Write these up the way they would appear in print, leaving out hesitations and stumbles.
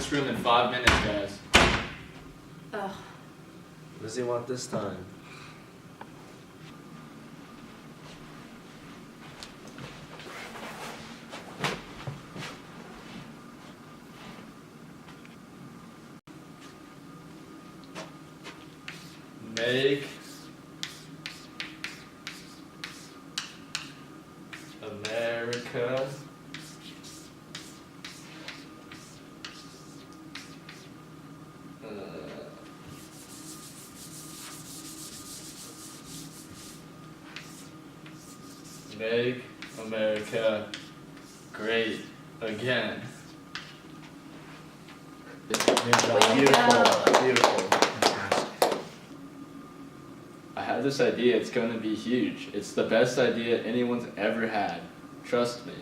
this room in 5 minutes, guys. Ugh. What does he want this time? Make America Make America great again. Beautiful. Beautiful. I had this idea, it's going to be huge. It's the best idea anyone's ever had. Trust me.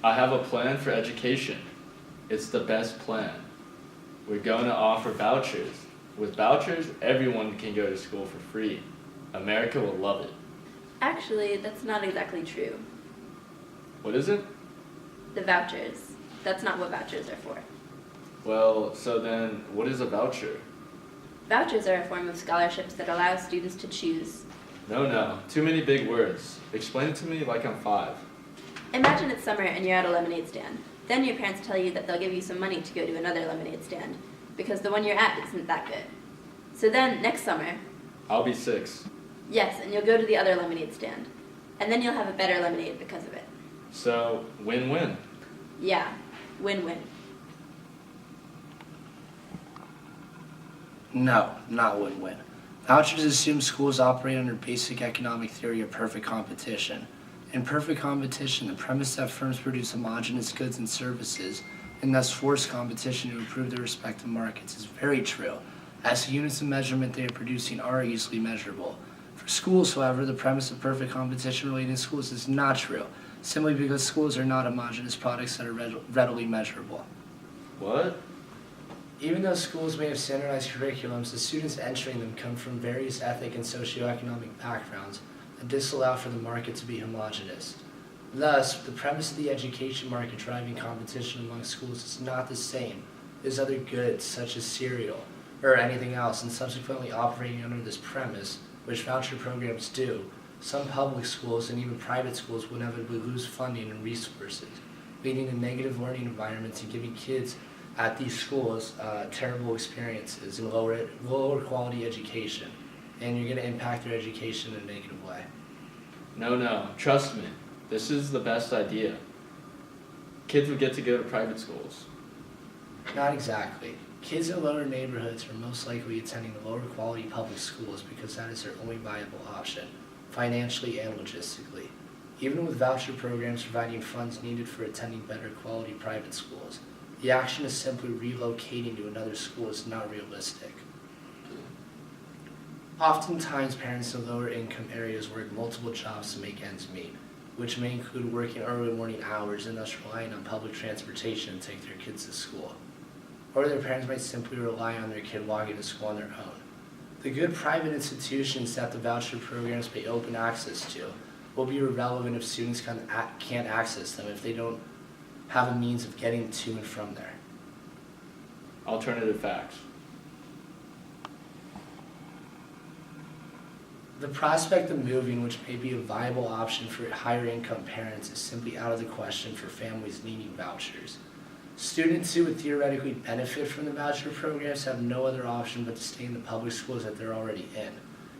I have a plan for education. It's the best plan. We're going to offer vouchers. With vouchers, everyone can go to school for free. America will love it. Actually, that's not exactly true. What is it? The vouchers. That's not what vouchers are for. Well, so then, what is a voucher? Vouchers are a form of scholarships that allow students to choose. No, too many big words. Explain it to me like I'm 5. Imagine it's summer and you're at a lemonade stand. Then your parents tell you that they'll give you some money to go to another lemonade stand, because the one you're at isn't that good. So then, next summer, I'll be 6. yes, and you'll go to the other lemonade stand. And then you'll have a better lemonade because of it. So, win-win. Yeah, win-win. No, not win-win. Vouchers assume schools operate under basic economic theory of perfect competition. In perfect competition, the premise that firms produce homogeneous goods and services and thus force competition to improve their respective markets is very true, as the units of measurement they are producing are easily measurable. For schools, however, the premise of perfect competition relating to schools is not true, simply because schools are not homogeneous products that are readily measurable. What? Even though schools may have standardized curriculums, the students entering them come from various ethnic and socioeconomic backgrounds that disallow for the market to be homogeneous. Thus, the premise of the education market driving competition among schools is not the same as other goods such as cereal or anything else, and subsequently operating under this premise, which voucher programs do, some public schools and even private schools will inevitably lose funding and resources, leading to negative learning environments and giving kids at these schools terrible experiences and lower quality education, and you're going to impact their education in a negative way. No, trust me. This is the best idea. Kids would get to go to private schools. Not exactly. Kids in lower neighborhoods are most likely attending the lower quality public schools because that is their only viable option, financially and logistically. Even with voucher programs providing funds needed for attending better quality private schools, the action of simply relocating to another school is not realistic. Oftentimes, parents in lower income areas work multiple jobs to make ends meet, which may include working early morning hours and thus relying on public transportation to take their kids to school. Or their parents might simply rely on their kid walking to school on their own. The good private institutions that the voucher programs may open access to will be irrelevant if students can't access them if they don't have a means of getting to and from there. Alternative facts. The prospect of moving, which may be a viable option for higher income parents, is simply out of the question for families needing vouchers. Students who would theoretically benefit from the voucher programs have no other option but to stay in the public schools that they're already in.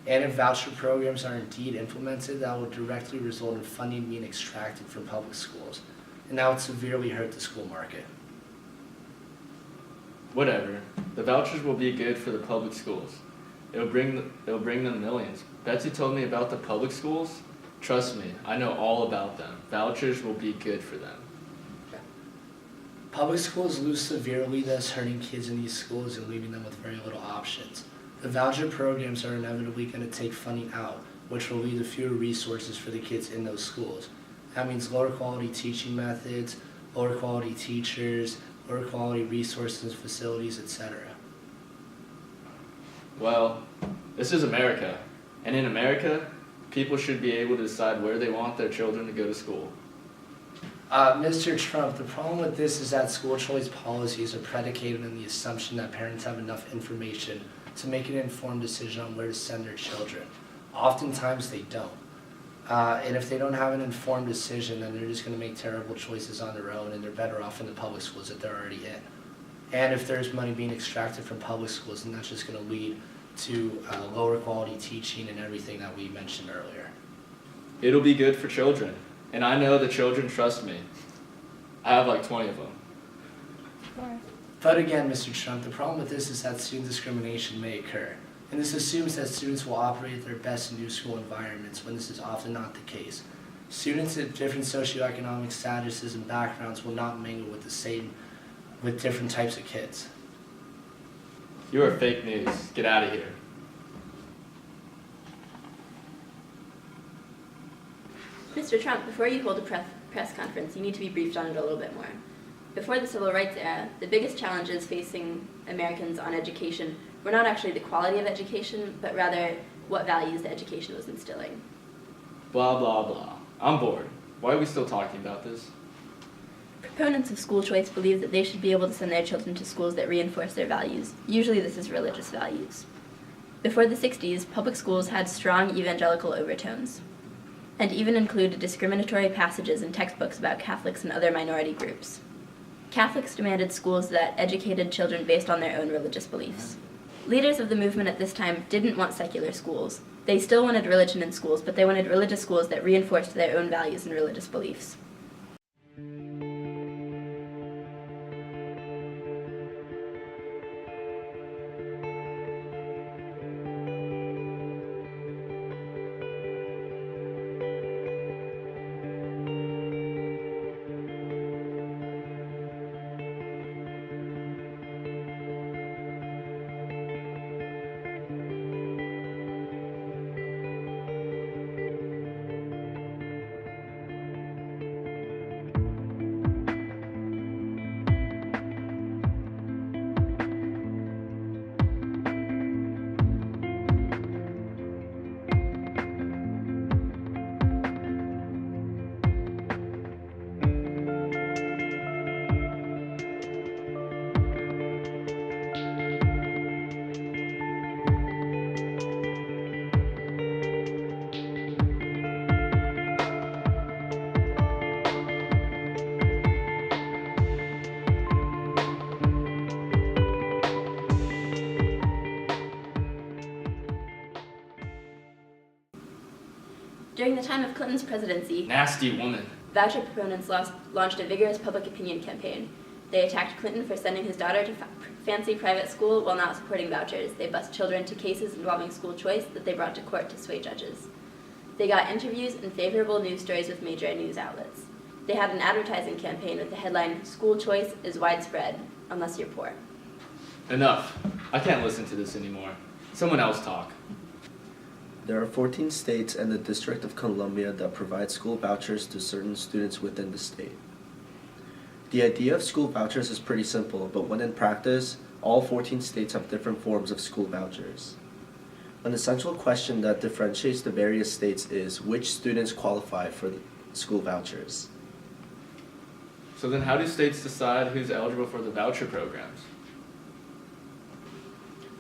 And if voucher programs are indeed implemented, that will directly result in funding being extracted from public schools, and that would severely hurt the school market. Whatever. The vouchers will be good for the public schools. It'll bring them millions. Betsy told me about the public schools. Trust me, I know all about them. Vouchers will be good for them. Public schools lose severely, thus hurting kids in these schools and leaving them with very little options. The voucher programs are inevitably going to take funding out, which will lead to fewer resources for the kids in those schools. That means lower quality teaching methods, lower quality teachers, lower quality resources, facilities, etc. Well, this is America. And in America, people should be able to decide where they want their children to go to school. Mr. Trump, the problem with this is that school choice policies are predicated on the assumption that parents have enough information to make an informed decision on where to send their children. Oftentimes they don't. And if they don't have an informed decision, then they're just going to make terrible choices on their own, and they're better off in the public schools that they're already in. And if there's money being extracted from public schools, then that's just going to lead to lower quality teaching and everything that we mentioned earlier. It'll be good for children. And I know the children trust me. I have like 20 of them. But again, Mr. Trump, the problem with this is that student discrimination may occur. And this assumes that students will operate at their best in new school environments, when this is often not the case. Students at different socioeconomic statuses and backgrounds will not mingle with different types of kids. You are fake news. Get out of here. Mr. Trump, before you hold a press conference, you need to be briefed on it a little bit more. Before the Civil Rights era, the biggest challenges facing Americans on education were not actually the quality of education, but rather what values the education was instilling. Blah, blah, blah. I'm bored. Why are we still talking about this? Proponents of school choice believe that they should be able to send their children to schools that reinforce their values. Usually this is religious values. Before the 60s, public schools had strong evangelical overtones, and even included discriminatory passages in textbooks about Catholics and other minority groups. Catholics demanded schools that educated children based on their own religious beliefs. Leaders of the movement at this time didn't want secular schools. They still wanted religion in schools, but they wanted religious schools that reinforced their own values and religious beliefs. During the time of Clinton's presidency, Nasty woman. voucher proponents launched a vigorous public opinion campaign. They attacked Clinton for sending his daughter to fancy private school while not supporting vouchers. They bused children to cases involving school choice that they brought to court to sway judges. They got interviews and favorable news stories with major news outlets. They had an advertising campaign with the headline, "School choice is widespread, unless you're poor." Enough. I can't listen to this anymore. Someone else talk. There are 14 states and the District of Columbia that provide school vouchers to certain students within the state. The idea of school vouchers is pretty simple, but when in practice, all 14 states have different forms of school vouchers. An essential question that differentiates the various states is which students qualify for the school vouchers. So then how do states decide who's eligible for the voucher programs?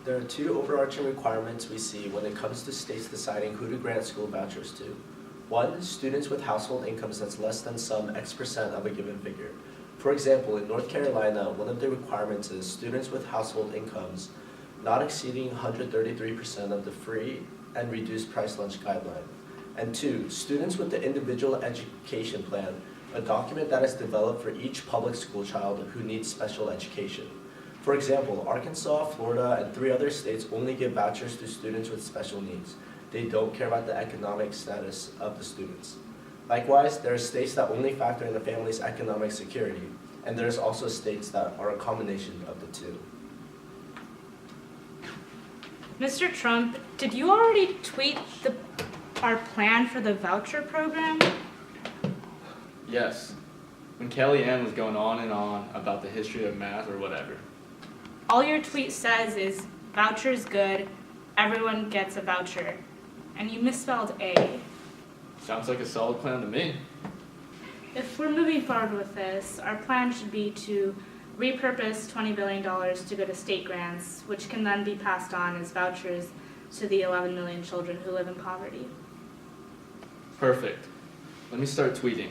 There are two overarching requirements we see when it comes to states deciding who to grant school vouchers to. One, students with household incomes that's less than some X% of a given figure. For example, in North Carolina, one of the requirements is students with household incomes not exceeding 133% of the free and reduced price lunch guideline. And two, students with the individual education plan, a document that is developed for each public school child who needs special education. For example, Arkansas, Florida, and 3 other states only give vouchers to students with special needs. They don't care about the economic status of the students. Likewise, there are states that only factor in the family's economic security, and there's also states that are a combination of the two. Mr. Trump, did you already tweet our plan for the voucher program? Yes. When Kellyanne was going on and on about the history of math or whatever. All your tweet says is, voucher's good, everyone gets a voucher. And you misspelled A. Sounds like a solid plan to me. If we're moving forward with this, our plan should be to repurpose $20 billion to go to state grants, which can then be passed on as vouchers to the 11 million children who live in poverty. Perfect. Let me start tweeting.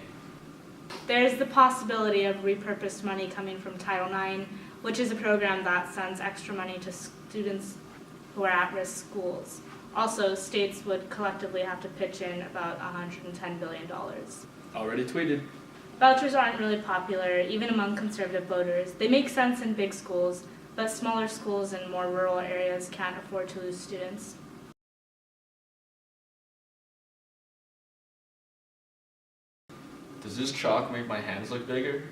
There's the possibility of repurposed money coming from Title IX, which is a program that sends extra money to students who are at-risk schools. Also, states would collectively have to pitch in about $110 billion. Already tweeted. Vouchers aren't really popular, even among conservative voters. They make sense in big schools, but smaller schools in more rural areas can't afford to lose students. Does this chalk make my hands look bigger?